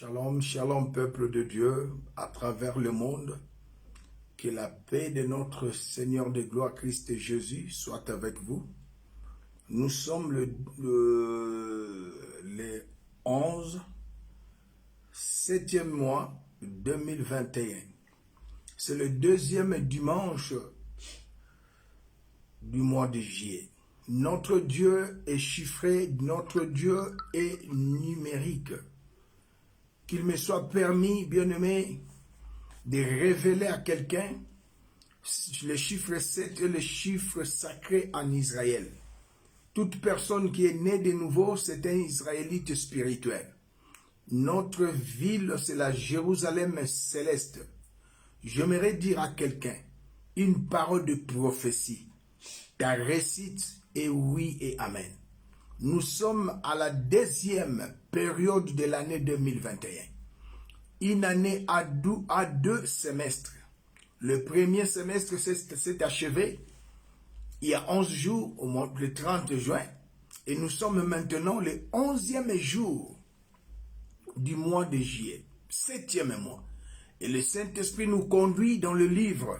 Shalom, shalom, peuple de Dieu, à travers le monde. Que la paix de notre Seigneur de gloire, Christ Jésus, soit avec vous. Nous sommes les 7e mois 2021. C'est le deuxième dimanche du mois de juillet. Notre Dieu est chiffré, notre Dieu est numérique. Qu'il me soit permis, bien-aimé, de révéler à quelqu'un le chiffre 7 est le chiffre sacré en Israël. Toute personne qui est née de nouveau, c'est un Israélite spirituel. Notre ville, c'est la Jérusalem céleste. J'aimerais dire à quelqu'un une parole de prophétie. Ta récite est oui et amen. Nous sommes à la deuxième période de l'année 2021. Une année à deux semestres. Le premier semestre s'est achevé il y a 11 jours, le 30 juin. Et nous sommes maintenant le 11e jour du mois de juillet, 7e mois. Et le Saint-Esprit nous conduit dans le livre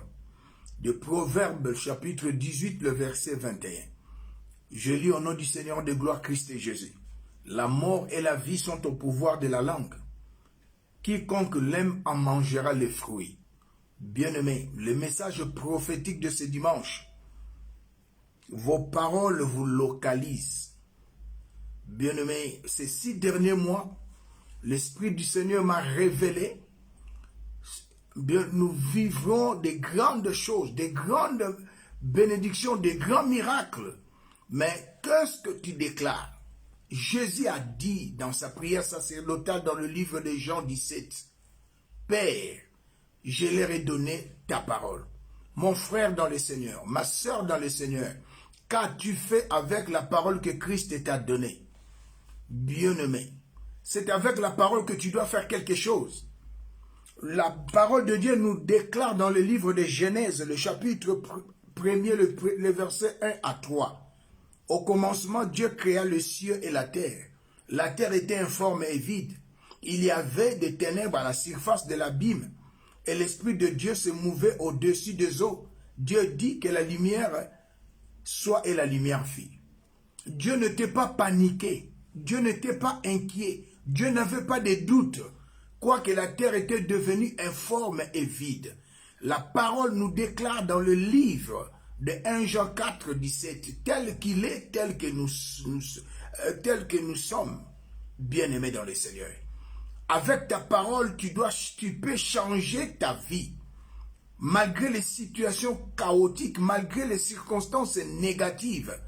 de Proverbes, chapitre 18, le verset 21. Je lis au nom du Seigneur de gloire Christ et Jésus. La mort et la vie sont au pouvoir de la langue. Quiconque l'aime en mangera les fruits. Bien-aimés, le message prophétique de ce dimanche, vos paroles vous localisent. Bien-aimés, ces 6 derniers mois, l'Esprit du Seigneur m'a révélé, nous vivrons des grandes choses, des grandes bénédictions, des grands miracles. Mais qu'est-ce que tu déclares? Jésus a dit dans sa prière sacerdotale dans le livre de Jean 17, « Père, je leur ai donné ta parole. Mon frère dans le Seigneur, ma soeur dans le Seigneur, qu'as-tu fait avec la parole que Christ t'a donnée? » Bien-aimé, c'est avec la parole que tu dois faire quelque chose. La parole de Dieu nous déclare dans le livre de Genèse, le chapitre 1er, le verset 1 à 3. Au commencement, Dieu créa le ciel et la terre. La terre était informe et vide. Il y avait des ténèbres à la surface de l'abîme. Et l'Esprit de Dieu se mouvait au-dessus des eaux. Dieu dit que la lumière soit et la lumière fit. Dieu n'était pas paniqué. Dieu n'était pas inquiet. Dieu n'avait pas de doute. Quoique la terre était devenue informe et vide. La parole nous déclare dans le livre de 1 Jean 4, 17, tel qu'il est, tel que nous sommes, bien-aimés dans le Seigneur. Avec ta parole, tu peux changer ta vie. Malgré les situations chaotiques, malgré les circonstances négatives,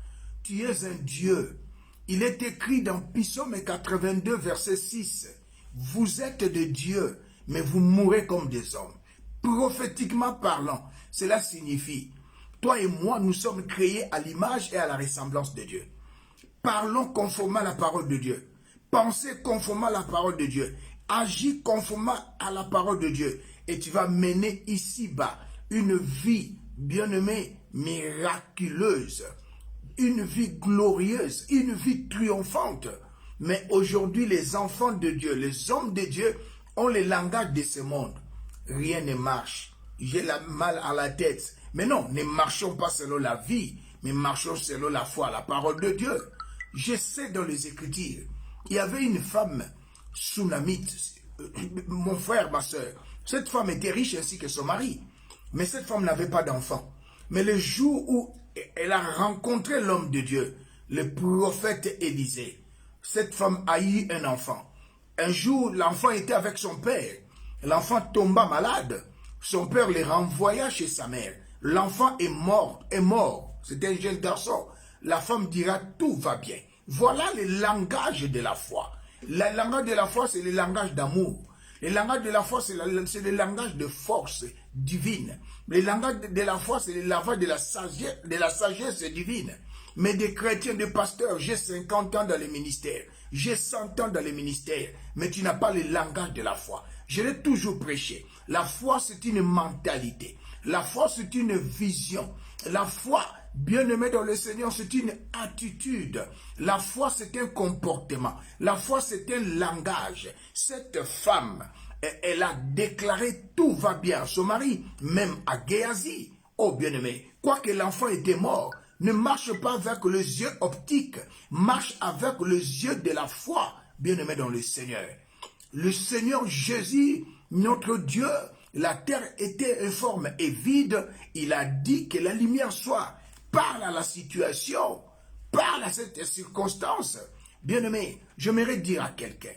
tu es un Dieu. Il est écrit dans Psaume 82, verset 6, « Vous êtes de Dieu, mais vous mourrez comme des hommes. » Prophétiquement parlant, cela signifie, toi et moi, nous sommes créés à l'image et à la ressemblance de Dieu. Parlons conformément à la parole de Dieu. Pensez conformément à la parole de Dieu. Agis conformément à la parole de Dieu. Et tu vas mener ici-bas une vie, bien-aimée, miraculeuse. Une vie glorieuse, une vie triomphante. Mais aujourd'hui, les enfants de Dieu, les hommes de Dieu ont le langage de ce monde. Rien ne marche. J'ai mal à la tête. Mais non, ne marchons pas selon la vie, mais marchons selon la foi, la parole de Dieu. Je sais dans les Écritures, il y avait une femme sunamite, mon frère, ma soeur. Cette femme était riche ainsi que son mari. Mais cette femme n'avait pas d'enfant. Mais le jour où elle a rencontré l'homme de Dieu, le prophète Élisée, cette femme a eu un enfant. Un jour, l'enfant était avec son père. L'enfant tomba malade. Son père le renvoya chez sa mère. L'enfant est mort. C'est un jeune garçon. La femme dira, tout va bien. Voilà le langage de la foi. Le langage de la foi, c'est le langage d'amour. Le langage de la foi, c'est le langage de force divine. Le langage de la foi, c'est le langage de la sagesse divine. Mais des chrétiens, des pasteurs, j'ai 50 ans dans le ministère. J'ai 100 ans dans le ministère. Mais tu n'as pas le langage de la foi. Je l'ai toujours prêché. La foi, c'est une mentalité. La foi, c'est une vision. La foi, Bien-aimé dans le Seigneur, c'est une attitude. La foi, c'est un comportement. La foi, c'est un langage. Cette femme, elle a déclaré tout va bien. Son mari, même à Géasi, oh bien-aimé, quoique l'enfant était mort, ne marche pas avec les yeux optiques, marche avec les yeux de la foi, bien-aimé dans le Seigneur. Le Seigneur Jésus, notre Dieu, la terre était informe et vide. Il a dit que la lumière soit. Parle à la situation, parle à cette circonstance. Bien-aimé, j'aimerais dire à quelqu'un,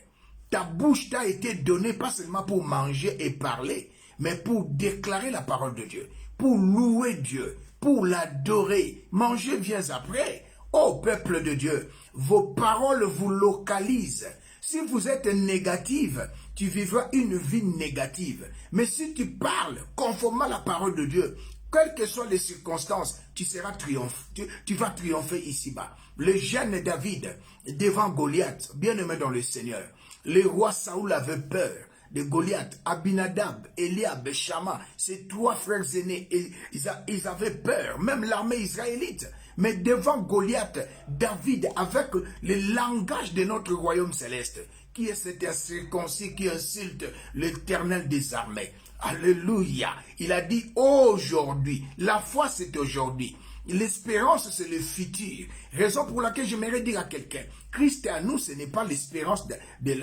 ta bouche t'a été donnée pas seulement pour manger et parler, mais pour déclarer la parole de Dieu, pour louer Dieu, pour l'adorer. Manger vient après. Ô peuple de Dieu, vos paroles vous localisent. Si vous êtes négative, tu vivras une vie négative. Mais si tu parles conformément à la parole de Dieu, quelles que soient les circonstances, tu vas triompher ici-bas. Le jeune David, devant Goliath, bien-aimé dans le Seigneur, le roi Saoul avait peur de Goliath, Abinadab, Eliab, Shama, ces trois frères aînés, ils avaient peur, même l'armée israélite. Mais devant Goliath, David, avec le langage de notre royaume céleste, qui est cet incirconcis qui insulte l'Éternel des armées. Alléluia. Il a dit aujourd'hui. La foi, c'est aujourd'hui. L'espérance, c'est le futur. Raison pour laquelle j'aimerais dire à quelqu'un, Christ est à nous, ce n'est pas l'espérance de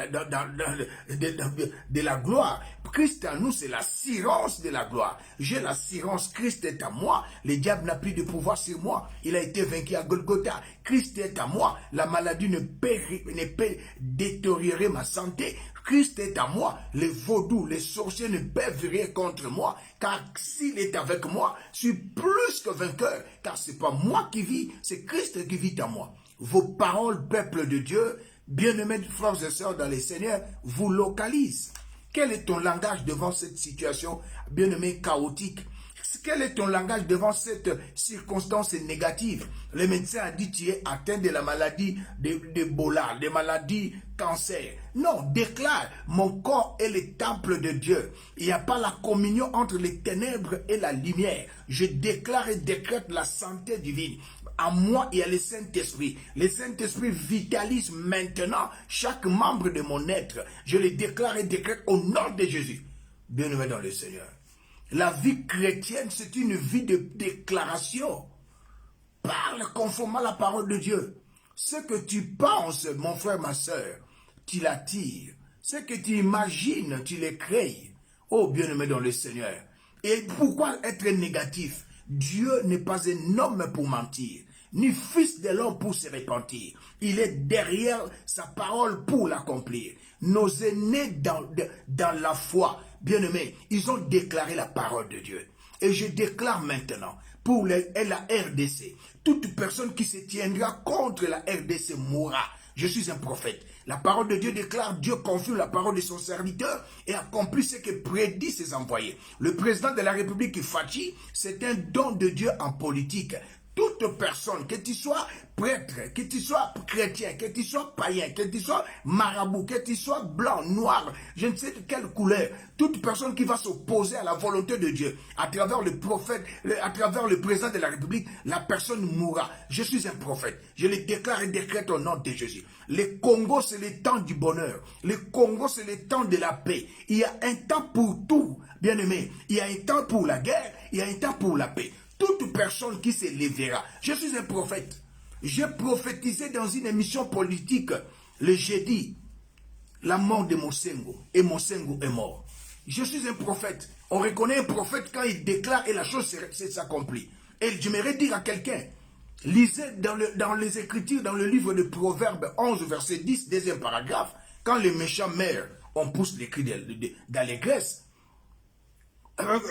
la gloire. Christ est à nous, c'est l'assurance de la gloire. J'ai l'assurance, Christ est à moi. Le diable n'a plus de pouvoir sur moi. Il a été vaincu à Golgotha. Christ est à moi. La maladie ne peut détériorer ma santé. Christ est à moi, les vaudous, les sorciers ne peuvent rien contre moi, car s'il est avec moi, je suis plus que vainqueur, car ce n'est pas moi qui vis, c'est Christ qui vit en moi. Vos paroles, peuple de Dieu, bien-aimés frères et sœurs dans les Seigneurs, vous localisent. Quel est ton langage devant cette situation, bien-aimé, chaotique? Quel est ton langage devant cette circonstance négative? Le médecin a dit tu es atteint de la maladie d'Ebola, des maladies cancer. Non, déclare, mon corps est le temple de Dieu. Il n'y a pas la communion entre les ténèbres et la lumière. Je déclare et décrète la santé divine. En moi, il y a le Saint-Esprit. Le Saint-Esprit vitalise maintenant chaque membre de mon être. Je le déclare et décrète au nom de Jésus. Bienvenue dans le Seigneur. La vie chrétienne, c'est une vie de déclaration. Parle conformément à la parole de Dieu. Ce que tu penses, mon frère, ma soeur, tu l'attires. Ce que tu imagines, tu le crées. Oh, bien-aimé dans le Seigneur. Et pourquoi être négatif? Dieu n'est pas un homme pour mentir, ni fils de l'homme pour se repentir. Il est derrière sa parole pour l'accomplir. Nos aînés dans la foi, bien-aimés, ils ont déclaré la parole de Dieu. Et je déclare maintenant, pour la RDC, toute personne qui se tiendra contre la RDC mourra. Je suis un prophète. La parole de Dieu déclare, Dieu confirme la parole de son serviteur et accomplit ce que prédit ses envoyés. Le président de la République, Fachi, c'est un don de Dieu en politique. Toute personne, que tu sois prêtre, que tu sois chrétien, que tu sois païen, que tu sois marabout, que tu sois blanc, noir, je ne sais de quelle couleur, toute personne qui va s'opposer à la volonté de Dieu, à travers le prophète, à travers le président de la République, la personne mourra. Je suis un prophète. Je le déclare et décrète au nom de Jésus. Le Congo, c'est le temps du bonheur. Le Congo, c'est le temps de la paix. Il y a un temps pour tout, bien aimé. Il y a un temps pour la guerre, il y a un temps pour la paix. Toute personne qui se lèvera. Je suis un prophète. J'ai prophétisé dans une émission politique le jeudi la mort de Mosengo. Et Mosengo est mort. Je suis un prophète. On reconnaît un prophète quand il déclare et la chose s'accomplit. Et j'aimerais dire à quelqu'un, lisez dans les Écritures, dans le livre de Proverbes 11, verset 10, deuxième paragraphe, quand les méchants meurent, on pousse les cris d'allégresse.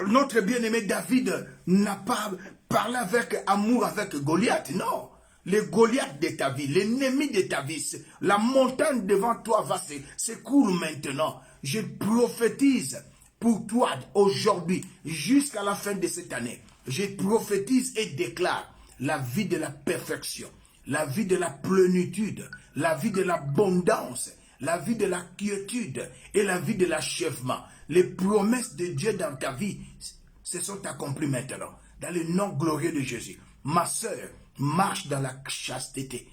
Notre bien-aimé David n'a pas parlé avec amour avec Goliath, non. Le Goliath de ta vie, l'ennemi de ta vie, la montagne devant toi va s'écroule maintenant. Je prophétise pour toi aujourd'hui, jusqu'à la fin de cette année. Je prophétise et déclare la vie de la perfection, la vie de la plénitude, la vie de l'abondance, la vie de la quiétude et la vie de l'achèvement. Les promesses de Dieu dans ta vie se sont accomplies maintenant, dans le nom glorieux de Jésus. Ma sœur, marche dans la chasteté.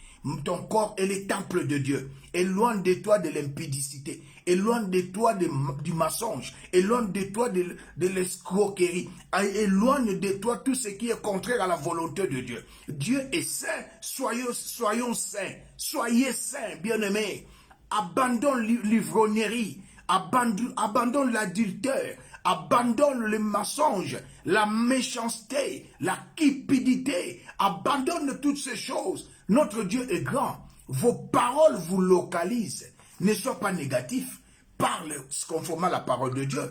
Ton corps est le temple de Dieu. Éloigne de toi de l'impudicité. Éloigne de toi du mensonge. Éloigne de toi de l'escroquerie. Éloigne de toi tout ce qui est contraire à la volonté de Dieu. Dieu est saint. Soyons saints. Soyez saints, bien-aimés. Abandonne l'ivrognerie. Abandonne l'adultère. Abandonne le mensonge, la méchanceté, la cupidité. Abandonne toutes ces choses. Notre Dieu est grand. Vos paroles vous localisent. Ne sois pas négatif. Parle conformément à la parole de Dieu.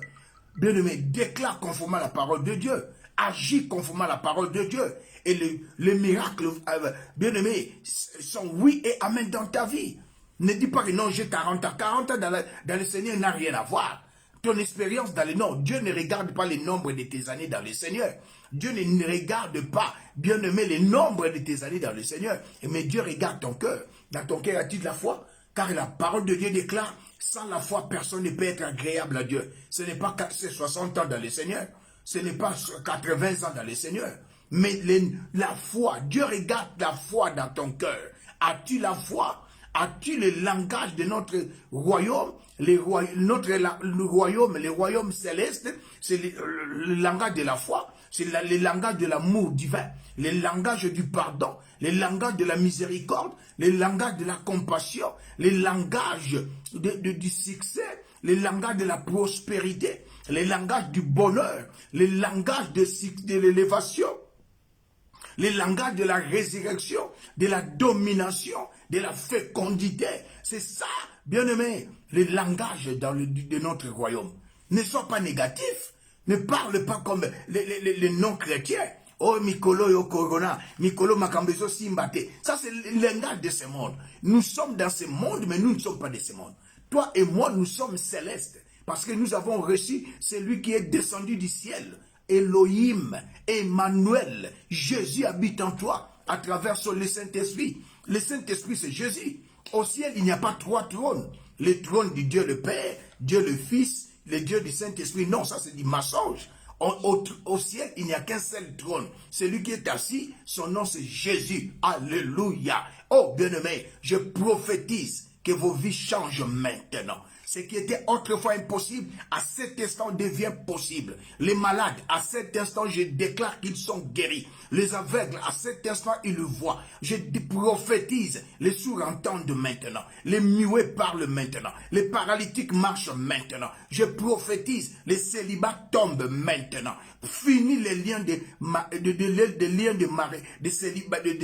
Bien-aimé, déclare conformément à la parole de Dieu. Agis conformément à la parole de Dieu. Et les miracles, bien-aimé, sont oui et amen dans ta vie. Ne dis pas que non, j'ai 40 ans. 40 ans dans le Seigneur n'a rien à voir. Ton expérience dans le non, Dieu ne regarde pas le nombre de tes années dans le Seigneur. Dieu ne regarde pas, bien aimé, le nombre de tes années dans le Seigneur. Mais Dieu regarde ton cœur. Dans ton cœur, as-tu de la foi? Car la parole de Dieu déclare, sans la foi, personne ne peut être agréable à Dieu. Ce n'est pas 60 ans dans le Seigneur. Ce n'est pas 80 ans dans le Seigneur. Mais la foi, Dieu regarde la foi dans ton cœur. As-tu la foi? As-tu le langage de notre royaume? Le royaume céleste, c'est le langage de la foi, c'est le langage de l'amour divin, le langage du pardon, le langage de la miséricorde, le langage de la compassion, le langage du succès, le langage de la prospérité, le langage du bonheur, le langage de l'élévation, le langage de la résurrection, de la domination, de la fécondité. C'est ça, bien-aimé, le langage de notre royaume. Ne sois pas négatif. Ne parle pas comme les non-chrétiens. Oh, Mikolo yo corona, Mikolo makambezo simbate. Ça, c'est le langage de ce monde. Nous sommes dans ce monde, mais nous ne sommes pas de ce monde. Toi et moi, nous sommes célestes. Parce que nous avons reçu celui qui est descendu du ciel. Elohim, Emmanuel, Jésus habite en toi à travers le Saint-Esprit. Le Saint-Esprit, c'est Jésus. Au ciel, il n'y a pas 3 trônes. Le trône du Dieu le Père, Dieu le Fils, le Dieu du Saint-Esprit. Non, ça c'est du mensonge. Au ciel, il n'y a qu'un seul trône. Celui qui est assis, son nom c'est Jésus. Alléluia. Oh, bien-aimé, je prophétise que vos vies changent maintenant. Ce qui était autrefois impossible, à cet instant devient possible. Les malades, à cet instant, je déclare qu'ils sont guéris. Les aveugles, à cet instant, ils le voient. Je prophétise, les sourds entendent maintenant. Les muets parlent maintenant. Les paralytiques marchent maintenant. Je prophétise, les célibats tombent maintenant. Fini les liens de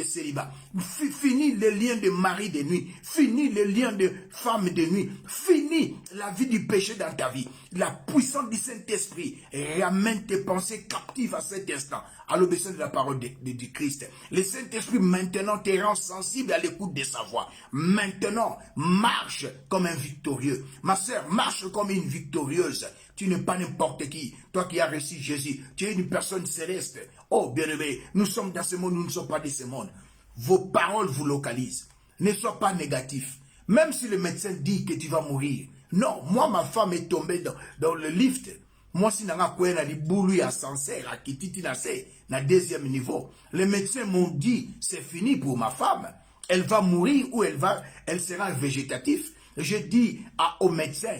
célibat. Fini les liens de mari de nuit. Fini les liens de femme de nuit. Fini la vie du péché dans ta vie. La puissance du Saint-Esprit ramène tes pensées captives à cet instant, à l'obéissance de la parole du Christ. Le Saint-Esprit maintenant te rend sensible à l'écoute de sa voix. Maintenant, marche comme un victorieux. Ma sœur, marche comme une victorieuse. Tu n'es pas n'importe qui. Toi qui as reçu Jésus, tu es une personne céleste. Oh, bien-aimé, nous sommes dans ce monde, nous ne sommes pas de ce monde. Vos paroles vous localisent. Ne sois pas négatif. Même si le médecin dit que tu vas mourir. Non, moi, ma femme est tombée dans le lift. Moi, si n'a pas quoi, na boulou à Sancerre, à Kititi na 2e niveau. Les médecins m'ont dit, c'est fini pour ma femme. Elle va mourir ou elle sera végétatif. Je dis au médecin,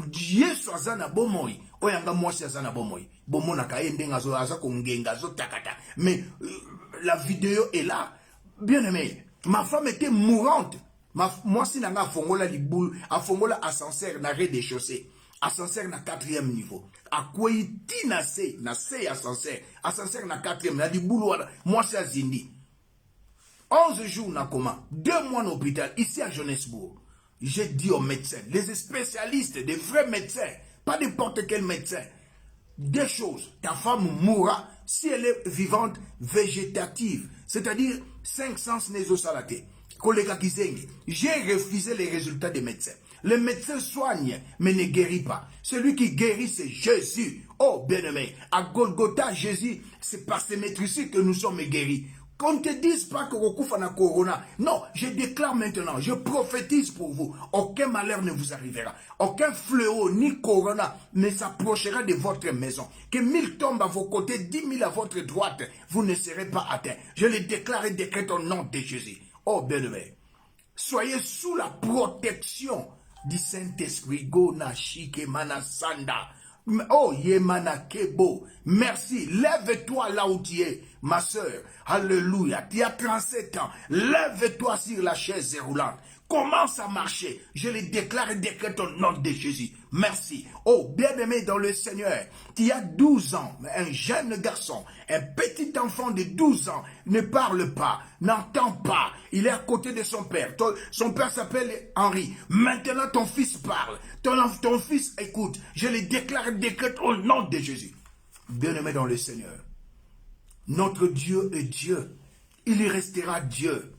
Dieu soit un abomoy. Oyanga moi c'est un abomoy. Bomona kaende ngazo aza kongenga zo takata. Mais la vidéo est là. Bien aimé, ma femme était mourante. Moi si nanga fongola liboul, a fongola ascenseur na rez-de-chaussée. Ascenseur na 4e niveau. A quoi na C ascenseur. Ascenseur na 4e, na liboul moi c'est Zindi. 11 jours na comment, 2 mois en hôpital ici à Johannesburg. J'ai dit aux médecins, les spécialistes, des vrais médecins, pas n'importe quel médecin, des choses. Ta femme mourra si elle est vivante végétative, c'est-à-dire 5 sens nésosalaté. J'ai refusé les résultats des médecins. Le médecin soigne, mais ne guérit pas. Celui qui guérit, c'est Jésus. Oh, bien-aimé, à Golgotha, Jésus, c'est par ses maîtrises que nous sommes guéris. Qu'on ne te dise pas que Rokufa na corona. Non, je déclare maintenant, je prophétise pour vous. Aucun malheur ne vous arrivera. Aucun fléau ni corona ne s'approchera de votre maison. Que 1000 tombent à vos côtés, 10 000 à votre droite, vous ne serez pas atteints. Je le déclare et décrète au nom de Jésus. Oh bien-aimé, soyez sous la protection du Saint-Esprit. Go na shike manasanda. Oh, Yemana Kebo, merci. Lève-toi là où tu es, ma soeur. Alléluia. Tu as 37 ans. Lève-toi sur la chaise roulante. Commence à marcher. Je le déclare et décrète au nom de Jésus. Merci. Oh, bien-aimé dans le Seigneur, tu as 12 ans, un jeune garçon, un petit enfant de 12 ans, ne parle pas, n'entend pas. Il est à côté de son père. Son père s'appelle Henri. Maintenant, ton fils parle. Ton fils écoute. Je le déclare et décrète au nom de Jésus. Bien-aimé dans le Seigneur, notre Dieu est Dieu. Il y restera Dieu.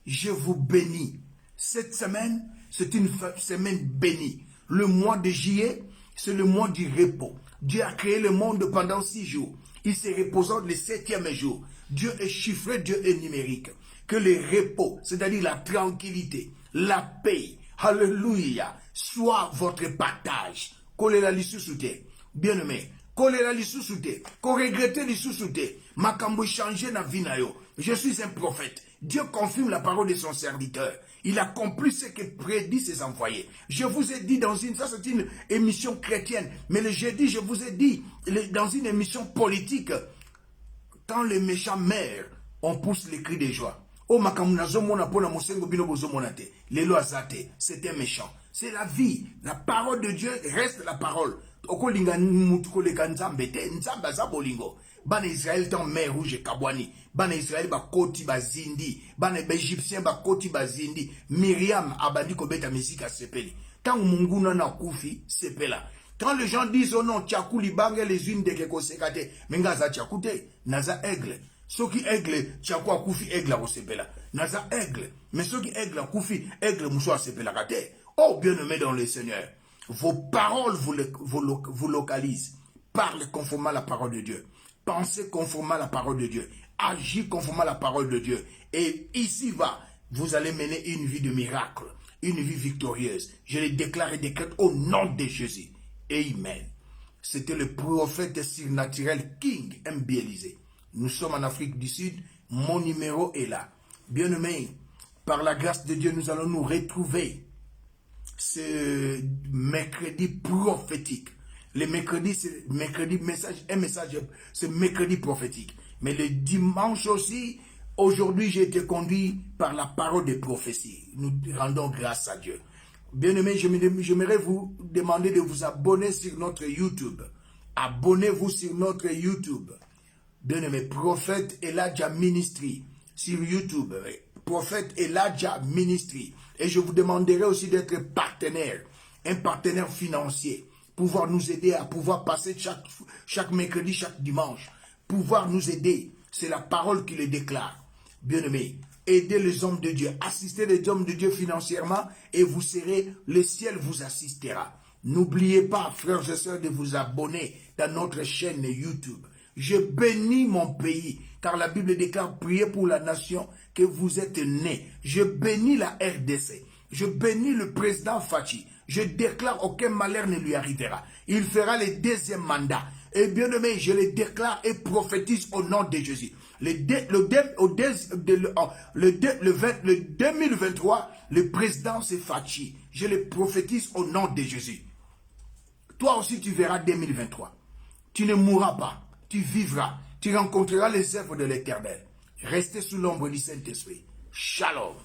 Je vous bénis. Cette semaine, c'est une semaine bénie. Le mois de juillet, c'est le mois du repos. Dieu a créé le monde pendant 6 jours. Il se reposant le 7e jour. Dieu est chiffré, Dieu est numérique. Que le repos, c'est-à-dire la tranquillité, la paix, alléluia, soit votre partage. Collez la lissousouté. Bien-aimé, collez la lissousouté. Qu'on regrette lissousouté. Makambo changé na vinayo. Je suis un prophète. Dieu confirme la parole de son serviteur. Il accomplit ce que prédit ses envoyés. Je vous ai dit ça c'est une émission chrétienne, mais le jeudi, je vous ai dit, dans une émission politique, quand les méchants meurent, on pousse les cris de joie. Oh, c'est un méchant. C'est la vie. La parole de Dieu reste la parole. Ban Israël tan mer rouge kabwani. Ban Israël ba koti ba zindi. Ban Égyptien ba koti ba zindi. Myriam abandi ko beta mesika sepeli. Tant munguna na kufi sepela. Quand les gens disent oh non tchakou libange les unes de keko sekate. Menga za tchakou te. Naza aigle. Soki aigle tchakou akufi aigle ko sepela. Naza aigle. Mais soki aigle akufi aigle muso sepela kate. Oh bien-aimé dans le Seigneur. Vos paroles vous localisent. Parlez conformément à la parole de Dieu. Pensez conformément à la parole de Dieu. Agis conformément à la parole de Dieu. Et ici vous allez mener une vie de miracle. Une vie victorieuse. Je le déclare et décrète au nom de Jésus. Amen. C'était le prophète surnaturel King Mbielisé. Nous sommes en Afrique du Sud. Mon numéro est là. Bien-aimé, par la grâce de Dieu, nous allons nous retrouver ce mercredi prophétique. Le mercredi, c'est mercredi message, c'est mercredi prophétique. Mais le dimanche aussi, aujourd'hui, j'ai été conduit par la parole des prophéties. Nous rendons grâce à Dieu. Bien-aimés, j'aimerais vous demander de vous abonner sur notre YouTube. Abonnez-vous sur notre YouTube. Bien-aimés, Prophète Elijah Ministry sur YouTube. Prophète Elijah Ministry. Et je vous demanderai aussi d'être partenaire, un partenaire financier. Pouvoir nous aider à pouvoir passer chaque mercredi, chaque dimanche. Pouvoir nous aider. C'est la parole qui le déclare. Bien-aimés, aidez les hommes de Dieu. Assistez les hommes de Dieu financièrement et vous serez, le ciel vous assistera. N'oubliez pas, frères et sœurs, de vous abonner dans notre chaîne YouTube. Je bénis mon pays, car la Bible déclare prier pour la nation que vous êtes nés. Je bénis la RDC. Je bénis le président Fachi. Je déclare aucun malheur ne lui arrivera. Il fera le 2e mandat. Et bien aimé, je le déclare et prophétise au nom de Jésus. Le 2023, le président c'est Fachi. Je le prophétise au nom de Jésus. Toi aussi tu verras 2023. Tu ne mourras pas. Tu vivras. Tu rencontreras les œuvres de l'Éternel. Restez sous l'ombre du Saint-Esprit. Shalom.